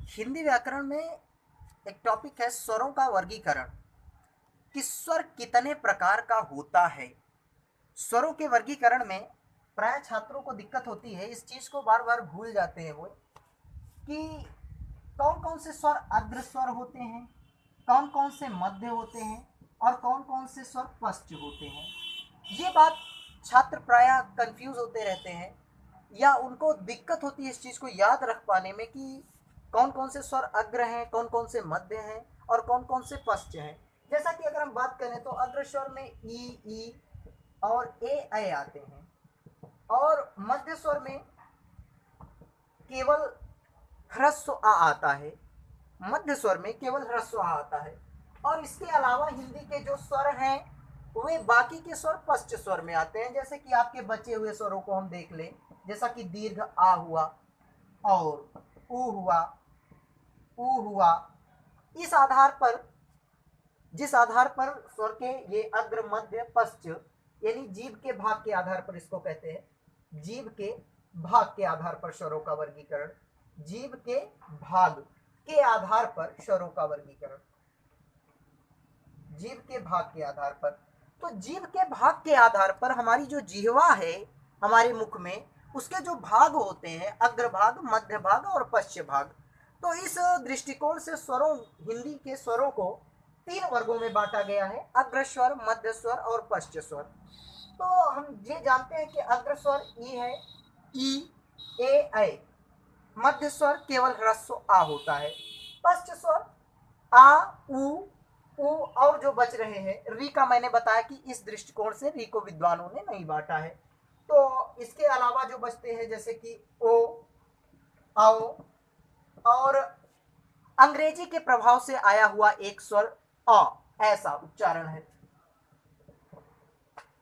हिंदी व्याकरण में एक टॉपिक है स्वरों का वर्गीकरण कि स्वर कितने प्रकार का होता है। स्वरों के वर्गीकरण में प्राय छात्रों को दिक्कत होती है, इस चीज को बार बार भूल जाते हैं वो कि कौन कौन से स्वर अग्र स्वर होते हैं, कौन कौन से मध्य होते हैं और कौन कौन से स्वर पश्च होते हैं। ये बात छात्र प्राय कंफ्यूज होते रहते हैं या उनको दिक्कत होती है इस चीज को याद रख पाने में कि कौन कौन से स्वर अग्र हैं, कौन कौन से मध्य हैं और कौन कौन से पश्च हैं। जैसा कि अगर हम बात करें तो अग्र स्वर में ई और ए आते हैं और मध्य स्वर में केवल ह्रस्व आ आता है। मध्य स्वर में केवल ह्रस्व आ आता है और इसके अलावा हिंदी के जो स्वर हैं वे बाकी के स्वर पश्च स्वर में आते हैं। जैसे कि आपके बचे हुए स्वरों को हम देख लें, जैसा कि दीर्घ आ हुआ और ऊ हुआ, ऊ हुआ। इस आधार पर, जिस आधार पर स्वर के ये अग्र मध्य पश्च यानी जीभ के भाग के आधार पर इसको कहते हैं। जीभ के भाग के आधार पर स्वरों का वर्गीकरण, जीभ के भाग के आधार पर स्वरों का वर्गीकरण, जीभ के भाग के आधार पर। तो जीभ के भाग के आधार पर हमारी जो जिह्वा है हमारे मुख में, उसके जो भाग होते हैं अग्र भाग, मध्य भाग और पश्च भाग। तो इस दृष्टिकोण से स्वरों, हिंदी के स्वरों को 3 वर्गों में बांटा गया है, अग्र स्वर, मध्य स्वर और पश्च स्वर। तो हम ये जानते हैं कि अग्र स्वर ई है, ई ए। मध्य स्वर केवल ह्रस्व आ होता है। पश्च स्वर आ, उ और जो बच रहे हैं री का, मैंने बताया कि इस दृष्टिकोण से री को विद्वानों ने नहीं बांटा है। तो इसके अलावा जो बचते हैं जैसे कि ओ, आओ और अंग्रेजी के प्रभाव से आया हुआ एक स्वर अ, ऐसा उच्चारण है।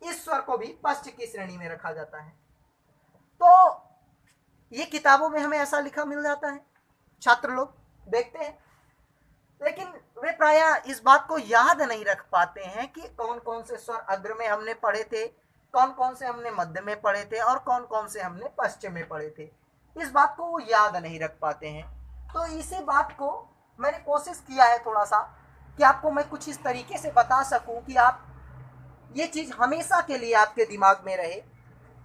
इस स्वर को भी पश्च की श्रेणी में रखा जाता है। तो ये किताबों में हमें ऐसा लिखा मिल जाता है, छात्र लोग देखते हैं, लेकिन वे प्रायः इस बात को याद नहीं रख पाते हैं कि कौन कौन से स्वर अग्र में हमने पढ़े थे, कौन कौन से हमने मध्य में पढ़े थे और कौन कौन से हमने पश्चिम में पढ़े थे। इस बात को वो याद नहीं रख पाते हैं। तो इसी बात को मैंने कोशिश किया है थोड़ा सा कि आपको मैं कुछ इस तरीके से बता सकूं कि आप ये चीज हमेशा के लिए आपके दिमाग में रहे,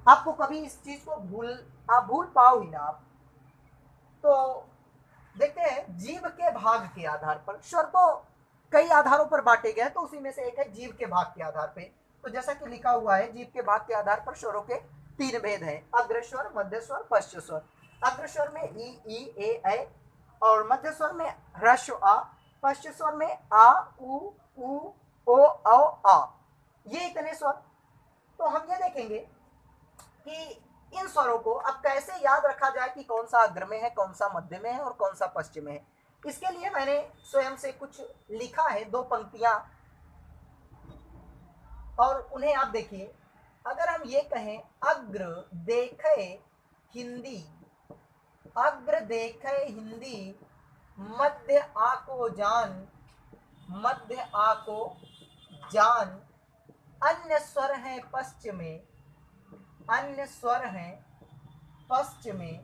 आपको कभी इस चीज को भूल पाओ ही ना आप। तो देखते हैं जीभ के भाग के आधार पर स्वर तो कई आधारों पर बांटे गए, तो उसी में से एक है जीभ के भाग के आधार पे। तो जैसा कि लिखा हुआ है, जीभ के भाग के आधार पर स्वरों के 3 भेद हैं, अग्र स्वर, मध्य स्वर, पश्च स्वर। अग्र स्वर में ई ए और मध्य स्वर में ह्रस्व आ, पश्च स्वर में आ, उ ओ आ। ये इतने स्वर। तो हम ये देखेंगे कि इन स्वरों को अब कैसे याद रखा जाए कि कौन सा अग्र में है, कौन सा मध्य में है और कौन सा पश्चिम में है। इसके लिए मैंने स्वयं से कुछ लिखा है, 2 पंक्तियां, और उन्हें आप देखिए। अगर हम ये कहें अग्र देखे हिंदी, अग्र देखे हिंदी, मध्य आको जान, मध्य आको जान, अन्य स्वर है पश्चिम में, अन्य स्वर हैं पश्चिम में,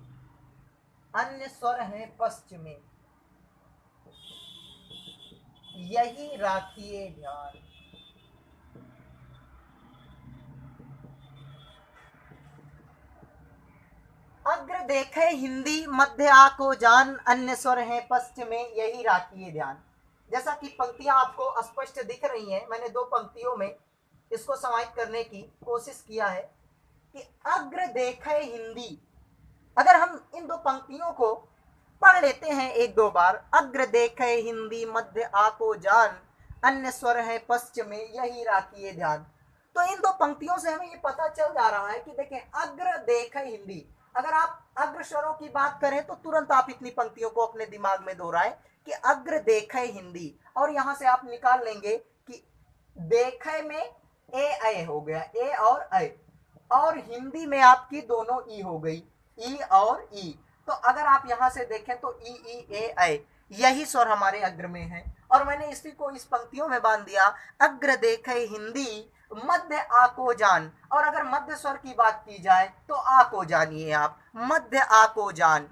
अन्य स्वर हैं पश्चिम में, यही राखिए ध्यान। अग्र देखे हिंदी, मध्य आको जान, अन्य स्वर हैं पश्चिम में, यही राखिए ध्यान। जैसा कि पंक्तियां आपको स्पष्ट दिख रही हैं, मैंने 2 पंक्तियों में इसको समाहित करने की कोशिश किया है कि अग्र देखे हिंदी। अगर हम इन 2 पंक्तियों को पढ़ लेते हैं 1-2 बार, अग्र देखे हिंदी, मध्य आको जान, अन्य स्वर है पश्चिम में, यही राखिए ध्यान। तो इन 2 पंक्तियों से हमें ये पता चल जा रहा है कि देखें, अग्र देखे हिंदी, अगर आप अग्र स्वरों की बात करें तो तुरंत आप इतनी पंक्तियों को अपने दिमाग में दोहराएं कि अग्र देखे हिंदी, और यहां से आप निकाल लेंगे कि देखे में ए हो गया, ए और हिंदी में आपकी दोनों ई हो गई, ई और ई। तो अगर आप यहां से देखें तो ई ए, यही स्वर हमारे अग्र में है, और मैंने इसी को इस पंक्तियों में बांध दिया, अग्र देखे हिंदी, मध्य आ को जान। और अगर मध्य स्वर की बात की जाए तो आ को जानिए आप, मध्य आ को जान।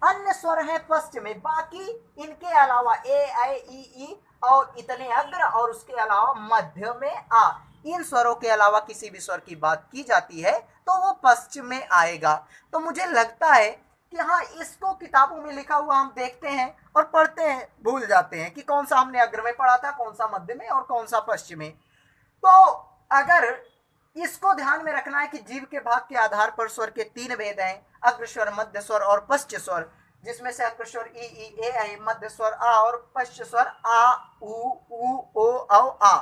अन्य स्वर हैं पश्च में, बाकी इनके अलावा ए ऐ ई ई और इतने अग्र और उसके अलावा मध्य में आ, इन स्वरों के अलावा किसी भी स्वर की बात की जाती है तो वो पश्चिम में आएगा। तो मुझे लगता है कि हाँ, इसको किताबों में लिखा हुआ हम देखते हैं और पढ़ते हैं, भूल जाते हैं कि कौन सा हमने अग्र में पढ़ा था, कौन सा मध्य में और कौन सा पश्चिम में। तो अगर इसको ध्यान में रखना है कि जीव के भाग के आधार पर स्वर के 3 भेद हैं, अग्र स्वर, मध्य स्वर और पश्च स्वर, जिसमें से अग्र स्वर ई ई ए ऐ, मध्य स्वर आ और पश्च स्वर आ उ ओ औ आ।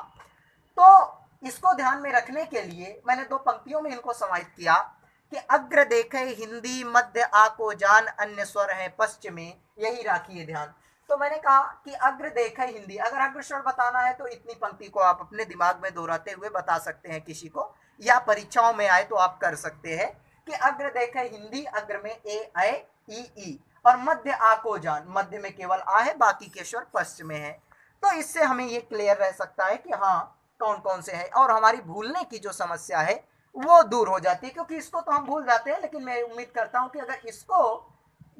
तो इसको ध्यान में रखने के लिए मैंने 2 पंक्तियों में इनको समाहित किया कि अग्र देखे हिंदी, मध्य आ को जान, अन्य स्वर है पश्चिम में, यही राखिए ध्यान। तो मैंने कहा कि अग्र देखे हिंदी, अगर अग्र स्वर बताना है तो इतनी पंक्ति को आप अपने दिमाग में दोहराते हुए बता सकते हैं किसी को, या परीक्षाओं में आए तो आप कर सकते हैं कि अग्र देखे हिंदी, अग्र में ए ऐ ई ई और मध्य आ को जान, मध्य में केवल आ है, बाकी के स्वर पश्चिम में है। तो इससे हमें ये क्लियर रह सकता है कि हाँ कौन कौन से है, और हमारी भूलने की जो समस्या है वो दूर हो जाती है, क्योंकि इसको तो हम भूल जाते हैं। लेकिन मैं उम्मीद करता हूं कि अगर इसको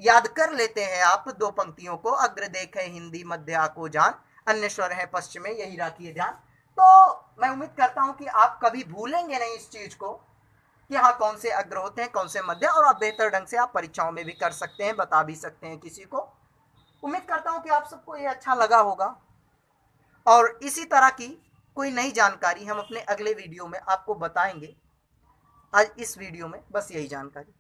याद कर लेते हैं आप 2 पंक्तियों को, अग्र देखे हिंदी, मध्य आ को जान, अन्य स्वर है पश्चिम में, यही रखिए ध्यान, तो मैं उम्मीद करता हूं कि आप कभी भूलेंगे नहीं इस चीज को कि हाँ कौन से अग्र होते हैं, कौन से मध्य, और आप बेहतर ढंग से आप परीक्षाओं में भी कर सकते हैं, बता भी सकते हैं किसी को। उम्मीद करता हूं कि आप सबको ये अच्छा लगा होगा, और इसी तरह की कोई नई जानकारी हम अपने अगले वीडियो में आपको बताएंगे। आज इस वीडियो में बस यही जानकारी।